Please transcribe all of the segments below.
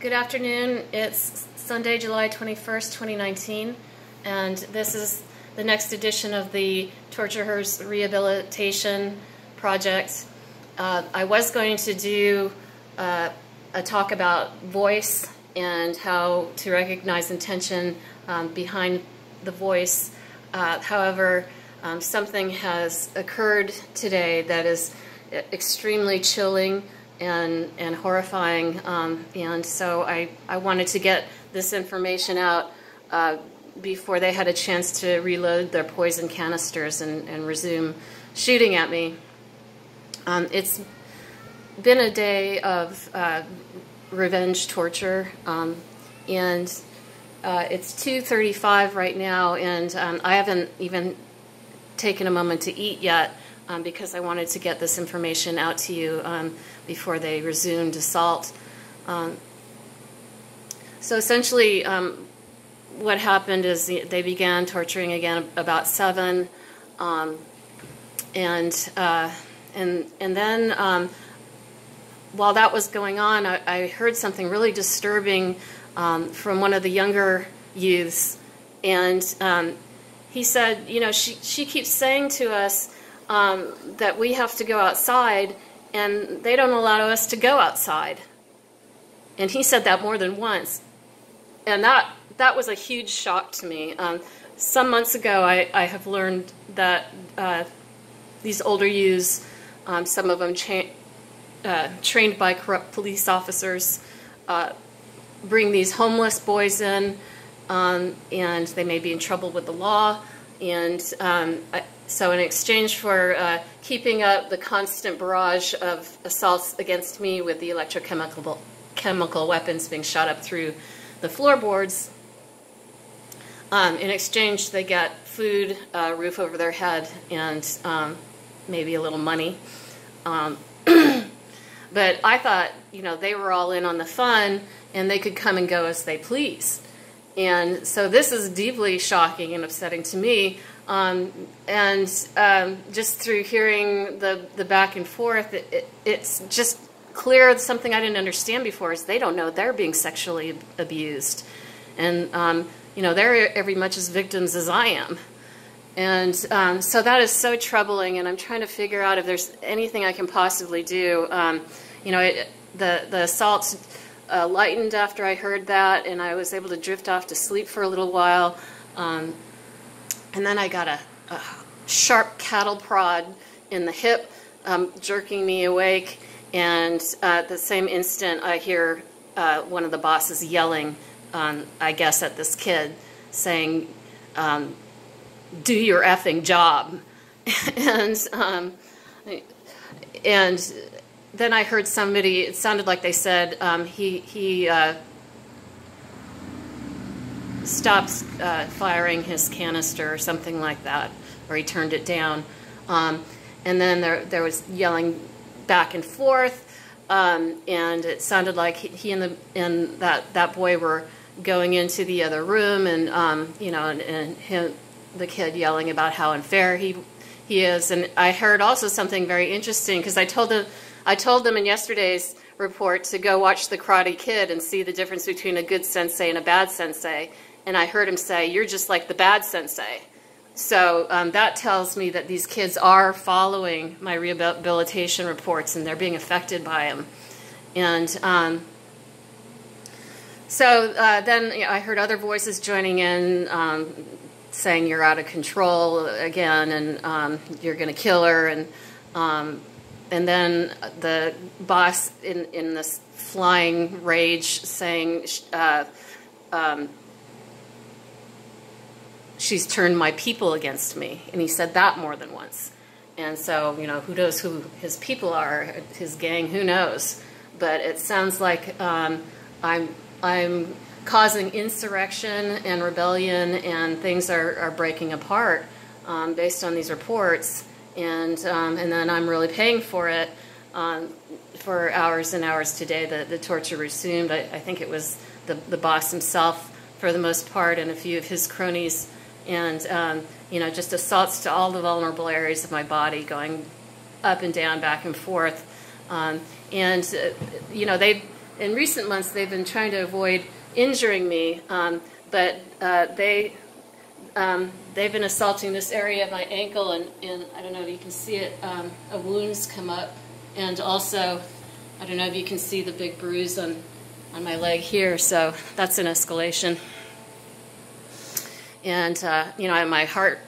Good afternoon. It's Sunday, July 21st, 2019, and this is the next edition of the Torturers Rehabilitation Project. I was going to do a talk about voice and how to recognize intention behind the voice. However, something has occurred today that is extremely chilling and horrifying, and so I wanted to get this information out before they had a chance to reload their poison canisters and resume shooting at me. It's been a day of revenge torture, and it's 2:35 right now, and I haven't even taken a moment to eat yet because I wanted to get this information out to you before they resumed assault. So essentially what happened is they began torturing again about 7, and then while that was going on, I heard something really disturbing from one of the younger youths, and he said, you know, she keeps saying to us that we have to go outside, and they don't allow us to go outside. And he said that more than once, and that was a huge shock to me. Some months ago, I have learned that these older youths, some of them trained by corrupt police officers, bring these homeless boys in, and they may be in trouble with the law. And so in exchange for keeping up the constant barrage of assaults against me with the chemical weapons being shot up through the floorboards, in exchange they get food, a roof over their head, and maybe a little money. But I thought, you know, they were all in on the fun, and they could come and go as they please. And so this is deeply shocking and upsetting to me. Just through hearing the back and forth, it's just clear something I didn't understand before is they don't know they're being sexually abused. And, you know, they're every much as victims as I am. And so that is so troubling, and I'm trying to figure out if there's anything I can possibly do. You know, the assaults lightened after I heard that, and I was able to drift off to sleep for a little while. And then I got a sharp cattle prod in the hip, jerking me awake, and at the same instant I hear one of the bosses yelling, I guess at this kid, saying, do your effing job. and then I heard somebody, it sounded like they said he stopped firing his canister or something like that, or he turned it down. And then there was yelling back and forth, and it sounded like he and that boy were going into the other room, and you know, and the kid yelling about how unfair he is. And I heard also something very interesting, because I told them in yesterday's report to go watch The Karate Kid and see the difference between a good sensei and a bad sensei. And I heard him say, you're just like the bad sensei. So that tells me that these kids are following my rehabilitation reports, and they're being affected by them. And so then, you know, I heard other voices joining in, saying you're out of control again, and you're going to kill her. And then the boss in this flying rage saying, she's turned my people against me. And he said that more than once. And so, you know, who knows who his people are, his gang, who knows. But it sounds like I'm causing insurrection and rebellion, and things are breaking apart based on these reports. And then I'm really paying for it for hours and hours today. The torture resumed. I think it was the boss himself for the most part, and a few of his cronies, and you know, just assaults to all the vulnerable areas of my body, going up and down, back and forth. You know, in recent months they've been trying to avoid injuring me, but they've been assaulting this area of my ankle, and I don't know if you can see it, a wound's come up, and also I don't know if you can see the big bruise on my leg here, so that's an escalation. And you know, my heart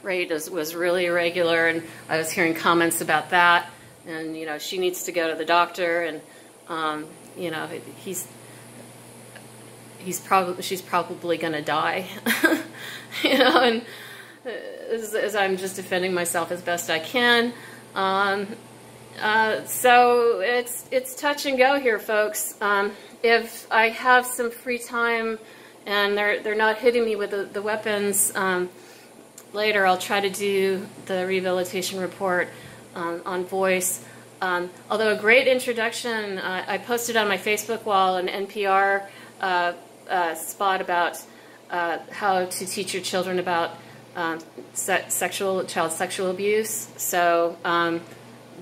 rate was really irregular, and I was hearing comments about that, and you know, she needs to go to the doctor, and you know, she's probably going to die. You know, and as I'm just defending myself as best I can. So it's touch and go here, folks. If I have some free time and they're not hitting me with the weapons, later I'll try to do the rehabilitation report on voice. Although a great introduction, I posted on my Facebook wall an NPR spot about how to teach your children about child sexual abuse. So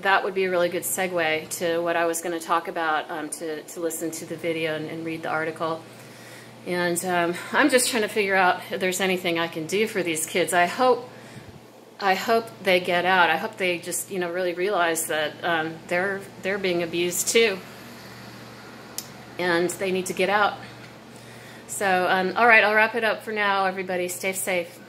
that would be a really good segue to what I was going to talk about, to listen to the video and read the article. And I'm just trying to figure out if there's anything I can do for these kids. I hope they get out. I hope they just, you know, really realize that they're being abused too, and they need to get out. So, all right, I'll wrap it up for now. Everybody, stay safe.